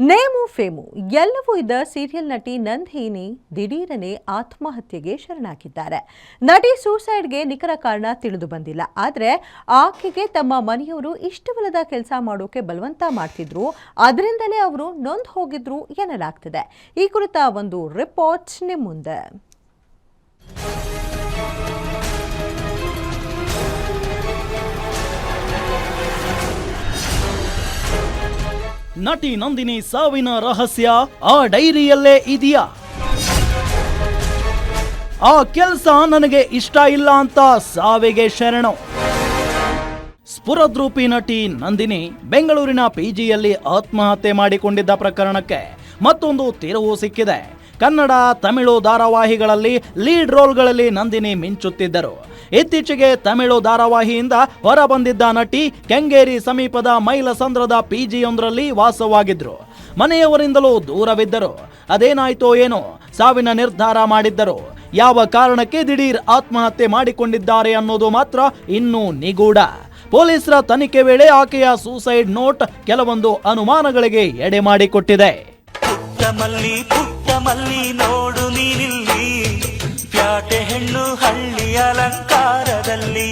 Name fame ಎಲ್ಲವೂ ಇದ್ದ serial ನಟಿ ನಂದಿನಿ ದಿಢೀರನೆ ಆತ್ಮಹತ್ಯೆಗೆ ಶರಣಾಗಿದ್ದಾರೆ. ನಟಿ ಸೂಸೈಡ್ಗೆ ನಿಖರ ಕಾರಣ ತಿಳಿದು ಬಂದಿಲ್ಲ. ಆದರೆ ಆಕೆಗೆ ತಮ್ಮ ಮನೆಯವರು ಇಷ್ಟವಿಲ್ಲದ ಕೆಲಸ ಮಾಡೋಕೆ ಬಲವಂತ ಮಾಡ್ತಿದ್ರು, ಅದರಿಂದಲೇ ಅವರು ನೊಂದು ಹೋಗಿದ್ರು ಎನ್ನಲಾಗ್ತಿದೆ. ಈ ಕುರಿತ ಒಂದು ರಿಪೋರ್ಟ್ ನಿಮ್ಮ ಮುಂದೆ. ನಟಿ ನಂದಿನಿ ಸಾವಿನ ರಹಸ್ಯ ಆ ಡೈರಿಯಲ್ಲೇ ಇದೆಯಾ? ಆ ಕೆಲಸ ನನಗೆ ಇಷ್ಟ ಇಲ್ಲ ಅಂತ ಸಾವಿಗೆ ಶರಣು. ಸ್ಫುರದ್ರೂಪಿ ನಟಿ ನಂದಿನಿ ಬೆಂಗಳೂರಿನ ಪಿಜಿಯಲ್ಲಿ ಆತ್ಮಹತ್ಯೆ ಮಾಡಿಕೊಂಡಿದ್ದ ಪ್ರಕರಣಕ್ಕೆ ಮತ್ತೊಂದು ತಿರುವು ಸಿಕ್ಕಿದೆ. ಕನ್ನಡ, ತಮಿಳು ಧಾರಾವಾಹಿಗಳಲ್ಲಿ ಲೀಡ್ ರೋಲ್ಗಳಲ್ಲಿ ನಂದಿನಿ ಮಿಂಚುತ್ತಿದ್ದರು. ಇತ್ತೀಚೆಗೆ ತಮಿಳು ಧಾರಾವಾಹಿಯಿಂದ ಹೊರಬಂದಿದ್ದ ನಟಿ ಕೆಂಗೇರಿ ಸಮೀಪದ ಮೈಲಸಂದ್ರದ ಪಿಜಿಯೊಂದರಲ್ಲಿ ವಾಸವಾಗಿದ್ರು. ಮನೆಯವರಿಂದಲೂ ದೂರವಿದ್ದರು. ಅದೇನಾಯ್ತೋ ಏನೋ ಸಾವಿನ ನಿರ್ಧಾರ ಮಾಡಿದ್ದರು. ಯಾವ ಕಾರಣಕ್ಕೆ ದಿಢೀರ್ ಆತ್ಮಹತ್ಯೆ ಮಾಡಿಕೊಂಡಿದ್ದಾರೆ ಅನ್ನೋದು ಮಾತ್ರ ಇನ್ನೂ ನಿಗೂಢ. ಪೊಲೀಸರ ತನಿಖೆ ವೇಳೆ ಆಕೆಯ ಸೂಸೈಡ್ ನೋಟ್ ಕೆಲವೊಂದು ಅನುಮಾನಗಳಿಗೆ ಎಡೆ ಮಾಡಿಕೊಟ್ಟಿದೆ. ನೋಡು ನೀನಿಲ್ಲಿ ಪ್ಯಾಟೆ ಹೆಣ್ಣು ಹಳ್ಳಿ ಅಲಂಕಾರದಲ್ಲಿ.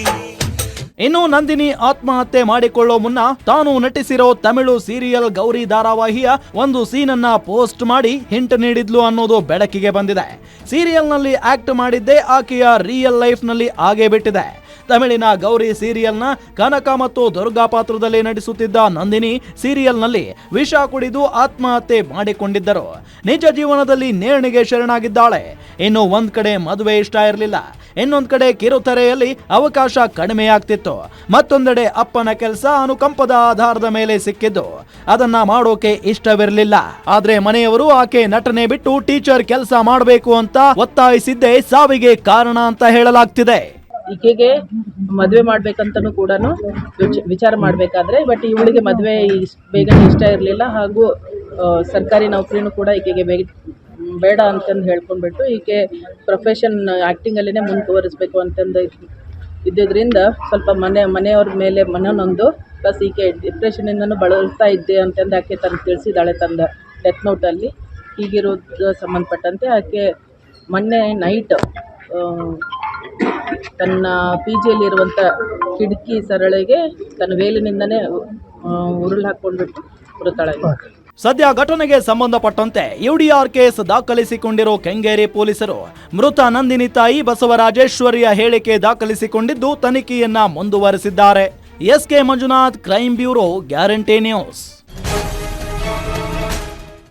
ಇನ್ನು ನಂದಿನಿ ಆತ್ಮಹತ್ಯೆ ಮಾಡಿಕೊಳ್ಳೋ ಮುನ್ನ ತಾನು ನಟಿಸಿರೋ ತಮಿಳು ಸೀರಿಯಲ್ ಗೌರಿ ಧಾರಾವಾಹಿಯ ಒಂದು ಸೀನನ್ನ ಪೋಸ್ಟ್ ಮಾಡಿ ಹಿಂಟ್ ನೀಡಿದ್ಲು ಅನ್ನೋದು ಬೆಳಕಿಗೆ ಬಂದಿದೆ. ಸೀರಿಯಲ್ನಲ್ಲಿ ಆಕ್ಟ್ ಮಾಡಿದ್ದೇ ಆಕೆಯ ರಿಯಲ್ ಲೈಫ್ ನಲ್ಲಿ ಆಗೇ ಬಿಟ್ಟಿದೆ. ತಮಿಳಿನ ಗೌರಿ ಸೀರಿಯಲ್ನ ಕನಕ ಮತ್ತು ದುರ್ಗಾ ಪಾತ್ರದಲ್ಲಿ ನಟಿಸುತ್ತಿದ್ದ ನಂದಿನಿ ಸೀರಿಯಲ್ನಲ್ಲಿ ವಿಷ ಕುಡಿದು ಆತ್ಮಹತ್ಯೆ ಮಾಡಿಕೊಂಡಿದ್ದರು. ನಿಜ ಜೀವನದಲ್ಲಿ ನೇಣಿಗೆ ಶರಣಾಗಿದ್ದಾಳೆ. ಇನ್ನು ಒಂದ್ ಕಡೆ ಮದುವೆ ಇಷ್ಟ ಇರಲಿಲ್ಲ, ಇನ್ನೊಂದ್ ಕಡೆ ಕಿರುತೆರೆಯಲ್ಲಿ ಅವಕಾಶ ಕಡಿಮೆಯಾಗ್ತಿತ್ತು. ಮತ್ತೊಂದೆಡೆ ಅಪ್ಪನ ಕೆಲಸ ಅನುಕಂಪದ ಆಧಾರದ ಮೇಲೆ ಸಿಕ್ಕಿದ್ದು, ಅದನ್ನ ಮಾಡೋಕೆ ಇಷ್ಟವಿರಲಿಲ್ಲ. ಆದ್ರೆ ಮನೆಯವರು ಆಕೆ ನಟನೆ ಬಿಟ್ಟು ಟೀಚರ್ ಕೆಲಸ ಮಾಡಬೇಕು ಅಂತ ಒತ್ತಾಯಿಸಿದ್ದೇ ಸಾವಿಗೆ ಕಾರಣ ಅಂತ ಹೇಳಲಾಗ್ತಿದೆ. ಈಕೆಗೆ ಮದುವೆ ಮಾಡ್ಬೇಕಂತನೂ ಕೂಡ ವಿಚಾರ ಮಾಡಬೇಕಾದ್ರೆ ಬಟ್ ಇವಳಿಗೆ ಮದುವೆ ಬೇಗನೆ ಇಷ್ಟ ಇರಲಿಲ್ಲ. ಹಾಗೂ ಸರ್ಕಾರಿ ನೌಕರಿನೂ ಕೂಡ ಈಕೆಗೆ ಬೇಡ ಅಂತಂದು ಹೇಳ್ಕೊಂಡ್ಬಿಟ್ಟು ಈಕೆ ಪ್ರೊಫೆಷನ್ ಆ್ಯಕ್ಟಿಂಗಲ್ಲೇ ಮುಂದುವರಿಸಬೇಕು ಅಂತಂದು ಇದ್ದಿದ್ದರಿಂದ ಸ್ವಲ್ಪ ಮನೆಯವ್ರ ಮೇಲೆ ಮನನೊಂದು ಪ್ಲಸ್ ಈಕೆ ಡಿಪ್ರೆಷನಿಂದನೂ ಬಳಲ್ತಾ ಇದ್ದೆ ಅಂತಂದು ಆಕೆ ತನ್ನ ತಿಳಿಸಿದ್ದಾಳೆ ತನ್ನ ಡೆತ್ ನೋಟಲ್ಲಿ. ಹೀಗಿರೋದು ಸಂಬಂಧಪಟ್ಟಂತೆ ಆಕೆ ಮೊನ್ನೆ ನೈಟ್ ತನ್ನ ಪಿ ಜಿಯಲ್ಲಿರುವಂಥ ಕಿಟಕಿ ಸರಳಿಗೆ ತನ್ನ ವೇಲಿನಿಂದನೇ ಉರುಳು ಹಾಕ್ಕೊಂಡ್ಬಿಟ್ಟು ಮೃತಳಾಗಿದೆ. ಸದ್ಯ ಘಟನೆಗೆ ಸಂಬಂಧಪಟ್ಟಂತೆ ಯುಡಿಆರ್ ಕೇಸ್ ದಾಖಲಿಸಿಕೊಂಡಿರೋ ಕೆಂಗೇರಿ ಪೊಲೀಸರು ಮೃತ ನಂದಿನಿ ತಾಯಿ ಬಸವರಾಜೇಶ್ವರಿಯ ಹೇಳಿಕೆ ದಾಖಲಿಸಿಕೊಂಡಿದ್ದು ತನಿಖೆಯನ್ನ ಮುಂದುವರೆಸಿದ್ದಾರೆ. S K Manjunath, crime bureau, guarantee news.